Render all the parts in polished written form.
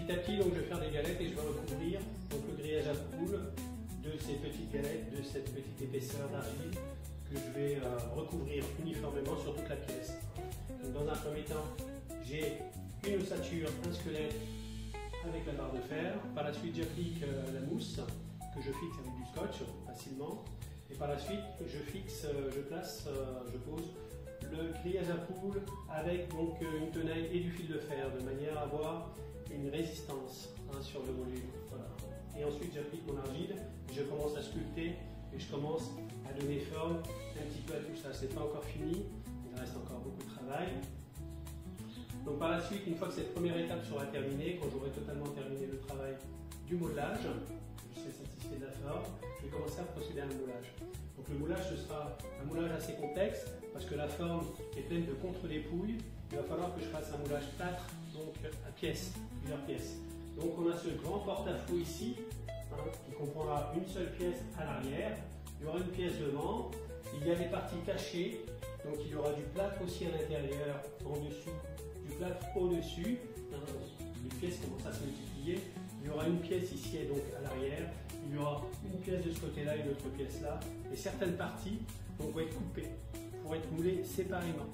petit à petit, donc, je vais faire des galettes et je vais recouvrir donc, le grillage à poule de ces petites galettes, de cette petite épaisseur d'argile que je vais recouvrir uniformément sur toute la pièce. Donc, dans un premier temps, j'ai une ossature, un squelette avec la barre de fer. Par la suite, j'applique la mousse que je fixe avec du scotch facilement. Et par la suite, je fixe, je place, je pose le grillage à poule avec donc une tenaille et du fil de fer de manière à avoir une résistance sur le volume. Voilà. Et ensuite, j'applique mon argile, je commence à sculpter et je commence à donner forme un petit peu à tout ça. C'est pas encore fini, il reste encore beaucoup de travail. Donc par la suite, une fois que cette première étape sera terminée, quand j'aurai totalement terminé le travail du moulage, je serai satisfait de la forme, je vais commencer à procéder à un moulage. Donc le moulage, ce sera un moulage assez complexe parce que la forme est pleine de contre-dépouilles. Il va falloir que je fasse un moulage plâtre, donc à pièces, plusieurs pièces. Donc on a ce grand porte-à-faux ici, qui comprendra une seule pièce à l'arrière. Il y aura une pièce devant. Il y a des parties cachées, donc il y aura du plâtre aussi à l'intérieur, en dessous, du plâtre au-dessus. Les pièces commencent à se multiplier. Il y aura une pièce ici et donc à l'arrière. Il y aura une pièce de ce côté-là et une autre pièce là. Et certaines parties vont être coupées pour être moulées séparément.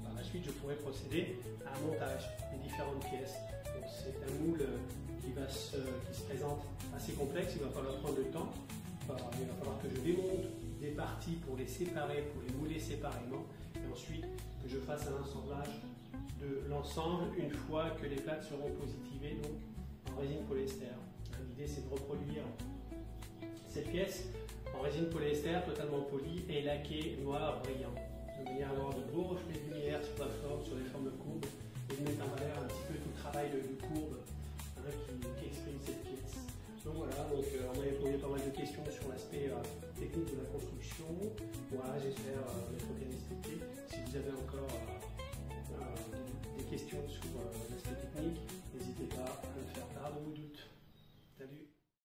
Par la suite, je pourrai procéder à un montage des différentes pièces. C'est un moule qui se présente assez complexe. Il va falloir prendre le temps. Il va falloir que je démonte des parties pour les séparer, pour les mouler séparément. Et ensuite, que je fasse un assemblage de l'ensemble une fois que les plates seront positivées donc en résine polyester. L'idée, c'est de reproduire cette pièce en résine polyester totalement polie et laquée noir brillant, de manière à avoir de beaux reflets de lumière sur la forme, sur les formes de courbes, et de mettre en valeur un petit peu tout le travail de courbe qui exprime cette pièce. Donc voilà, on m'avait posé pas mal de questions sur l'aspect technique de la construction. Voilà, j'espère m'être bien expliqué. Si vous avez encore des questions sur